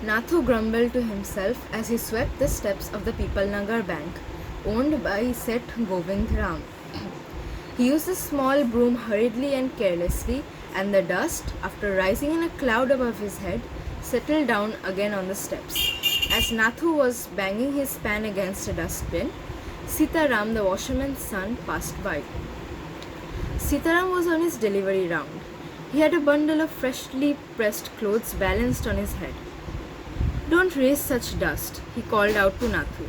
Nathu grumbled to himself as he swept the steps of the Pipalnagar bank, owned by Seth Govind Ram. He used a small broom hurriedly and carelessly, and the dust, after rising in a cloud above his head, settled down again on the steps. As Nathu was banging his pan against a dustbin, Sitaram, the washerman's son, passed by. Sitaram was on his delivery round. He had a bundle of freshly pressed clothes balanced on his head. "Don't raise such dust," he called out to Nathu.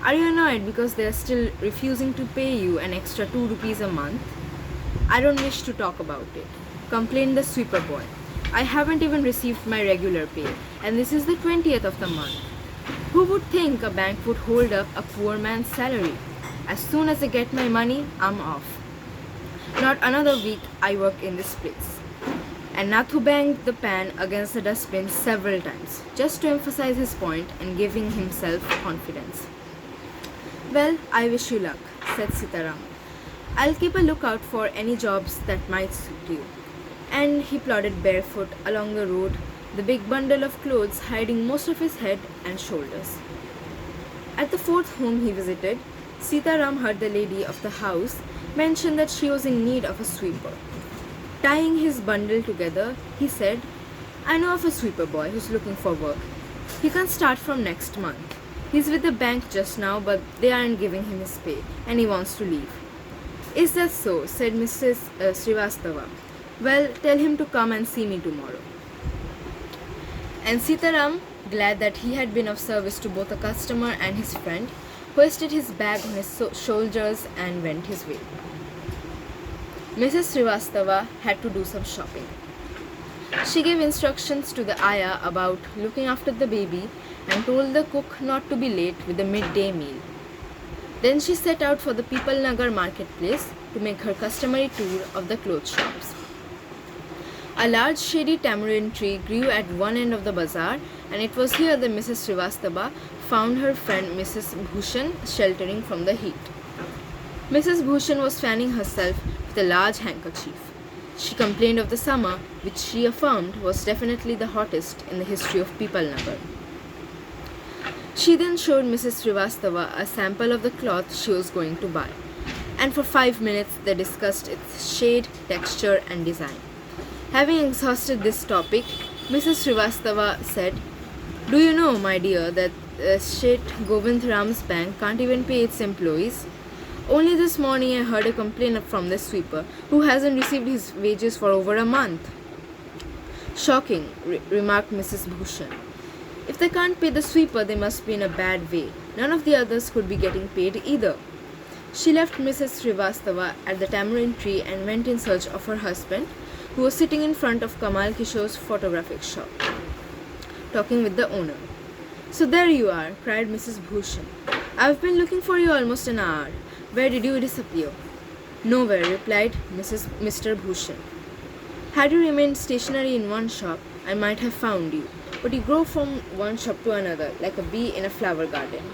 "Are you annoyed because they are still refusing to pay you an extra 2 rupees a month?" "I don't wish to talk about it," complained the sweeper boy. "I haven't even received my regular pay, and this is the 20th of the month. Who would think a bank would hold up a poor man's salary? As soon as I get my money, I'm off. Not another week I work in this place." And Nathu banged the pan against the dustbin several times, just to emphasize his point and giving himself confidence. "Well, I wish you luck," said Sitaram. "I'll keep a lookout for any jobs that might suit you." And he plodded barefoot along the road, the big bundle of clothes hiding most of his head and shoulders. At the fourth home he visited, Sitaram heard the lady of the house mention that she was in need of a sweeper. Tying his bundle together, he said, "I know of a sweeper boy who's looking for work. He can start from next month. He's with the bank just now, but they aren't giving him his pay, and he wants to leave." "Is that so?" said Mrs. Srivastava. "Well, tell him to come and see me tomorrow." And Sitaram, glad that he had been of service to both a customer and his friend, hoisted his bag on his shoulders and went his way. Mrs. Srivastava had to do some shopping. She gave instructions to the ayah about looking after the baby and told the cook not to be late with the midday meal. Then she set out for the Pipalnagar marketplace to make her customary tour of the clothes shops. A large shady tamarind tree grew at one end of the bazaar, and it was here that Mrs. Srivastava found her friend Mrs. Bhushan sheltering from the heat. Mrs. Bhushan was fanning herself with a large handkerchief. She complained of the summer, which she affirmed was definitely the hottest in the history of Pipalnagar. She then showed Mrs. Srivastava a sample of the cloth she was going to buy, and for 5 minutes they discussed its shade, texture, and design. Having exhausted this topic, Mrs. Srivastava said, "Do you know, my dear, that Seth Govind Ram's bank can't even pay its employees? Only this morning I heard a complaint from the sweeper, who hasn't received his wages for over a month." "Shocking," remarked Mrs. Bhushan. "If they can't pay the sweeper, they must be in a bad way. None of the others could be getting paid either." She left Mrs. Srivastava at the tamarind tree and went in search of her husband, who was sitting in front of Kamal Kishore's photographic shop, talking with the owner. "So there you are," cried Mrs. Bhushan. "I've been looking for you almost an hour. Where did you disappear?" "Nowhere," replied Mr. Bhushan. "Had you remained stationary in one shop, I might have found you, but you grow from one shop to another like a bee in a flower garden.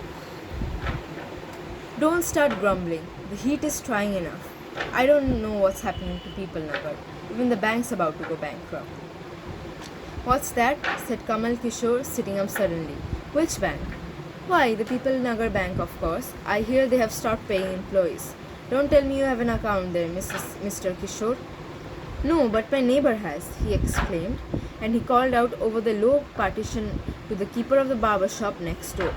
Don't start grumbling. The heat is trying enough. I don't know what's happening to Pipalnagar. Even the bank's about to go bankrupt." "What's that?" said Kamal Kishore, sitting up suddenly. "Which bank?" "Why, the Pipalnagar bank, of course. I hear they have stopped paying employees. Don't tell me you have an account there, Mr. Kishore." "No, but my neighbor has," he exclaimed, and he called out over the low partition to the keeper of the barber shop next door.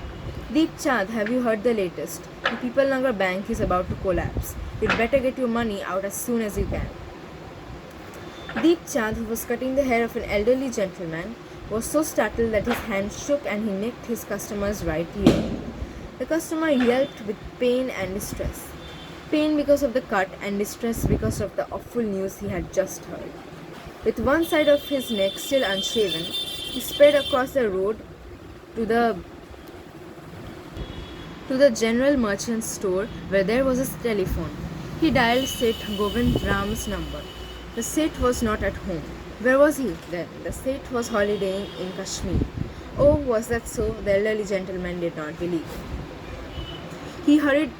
"Deep Chand, have you heard the latest? The Pipalnagar bank is about to collapse. You'd better get your money out as soon as you can." Deep Chand, who was cutting the hair of an elderly gentleman, was so startled that his hand shook and he nicked his customer's right ear. The customer yelped with pain and distress. Pain because of the cut and distress because of the awful news he had just heard. With one side of his neck still unshaven, he sped across the road to the general merchant's store, where there was a telephone. He dialed Seth Govind Ram's number. The Seth was not at home. Where was he, then? The Seth was holidaying in Kashmir. Oh, was that so? The elderly gentleman did not believe. He hurried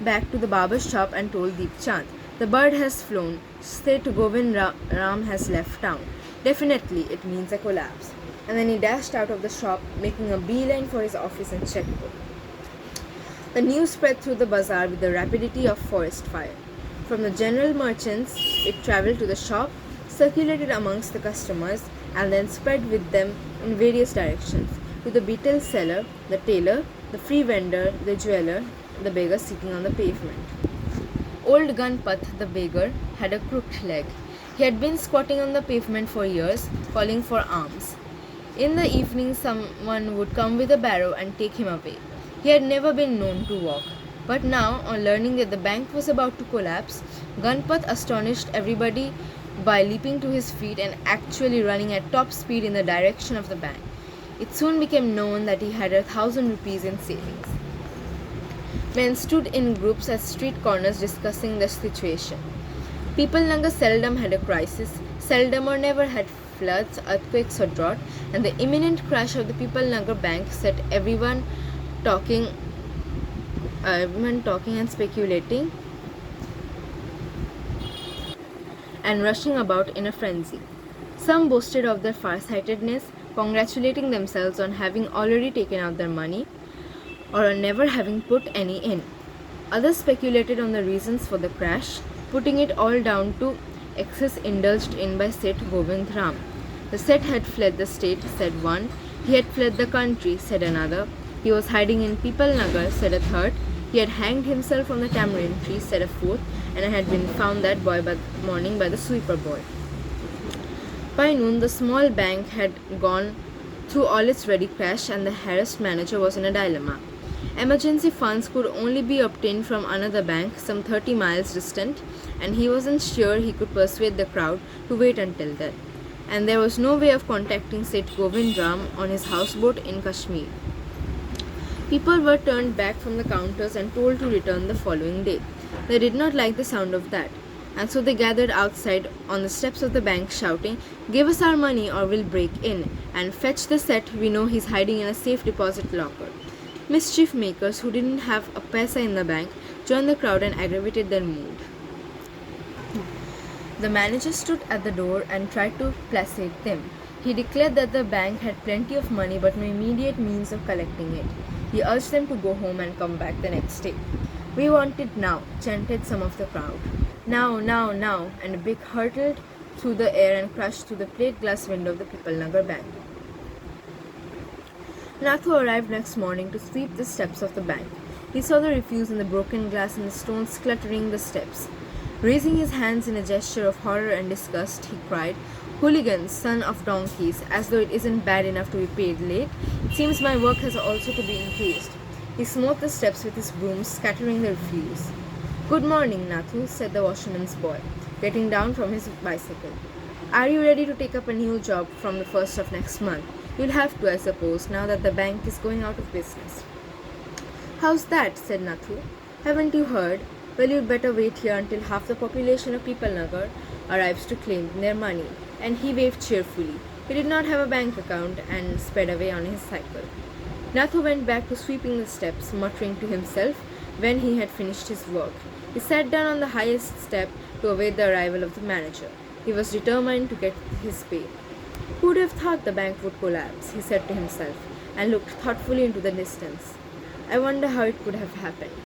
back to the barber shop and told Deep Chand, "The bird has flown. Seth Govind Ram has left town. Definitely, it means a collapse." and then he dashed out of the shop, making a beeline for his office and checkbook. The news spread through the bazaar with the rapidity of forest fire. From the general merchants, it traveled to the shop, circulated amongst the customers, and then spread with them in various directions to the betel seller, the tailor, the free vendor, the jeweler, the beggar sitting on the pavement. Old Ganpat, the beggar, had a crooked leg. He had been squatting on the pavement for years, calling for alms. In the evening, someone would come with a barrow and take him away. He had never been known to walk. But now, on learning that the bank was about to collapse, Ganpat astonished everybody by leaping to his feet and actually running at top speed in the direction of the bank. It soon became known that he had 1,000 rupees in savings. Men stood in groups at street corners discussing the situation. Peoplenagar seldom had a crisis, seldom or never had floods, earthquakes or drought, and the imminent crash of the Peoplenagar bank set everyone talking and speculating and rushing about in a frenzy. Some boasted of their farsightedness, congratulating themselves on having already taken out their money or on never having put any in. Others speculated on the reasons for the crash, putting it all down to excess indulged in by Seth Govind Ram. The Seth had fled the state, said one. He had fled the country, said another. He was hiding in Peoplenagar, said a third. He had hanged himself on the tamarind tree, said a fourth, and had been found that morning by the sweeper boy. By noon, the small bank had gone through all its ready cash, and the harassed manager was in a dilemma. Emergency funds could only be obtained from another bank some 30 miles distant, and he wasn't sure he could persuade the crowd to wait until then. And there was no way of contacting Seth Govind Ram on his houseboat in Kashmir. People were turned back from the counters and told to return the following day. They did not like the sound of that, and so they gathered outside on the steps of the bank shouting, "Give us our money or we'll break in, and fetch the Seth, we know he's hiding in a safe deposit locker." Mischief makers who didn't have a paisa in the bank joined the crowd and aggravated their mood. The manager stood at the door and tried to placate them. He declared that the bank had plenty of money but no immediate means of collecting it. He urged them to go home and come back the next day. "We want it now," chanted some of the crowd. "Now, now, now," and a big hurtled through the air and crashed through the plate glass window of the Peoplenagar bank. Nathu arrived next morning to sweep the steps of the bank. He saw the refuse in the broken glass and the stones cluttering the steps. Raising his hands in a gesture of horror and disgust, he cried, "Hooligans, son of donkeys, as though it isn't bad enough to be paid late, it seems my work has also to be increased." He smote the steps with his broom, scattering the refuse. "Good morning, Nathu," said the washerman's boy, getting down from his bicycle. "Are you ready to take up a new job from the 1st of next month? You'll have to, I suppose, now that the bank is going out of business." "How's that?" said Nathu. "Haven't you heard? Well, you'd better wait here until half the population of Peoplenagar arrives to claim their money." And he waved cheerfully. He did not have a bank account and sped away on his cycle. Nathu went back to sweeping the steps, muttering to himself when he had finished his work. He sat down on the highest step to await the arrival of the manager. He was determined to get his pay. "Who would have thought the bank would collapse?" he said to himself, and looked thoughtfully into the distance. "I wonder how it could have happened."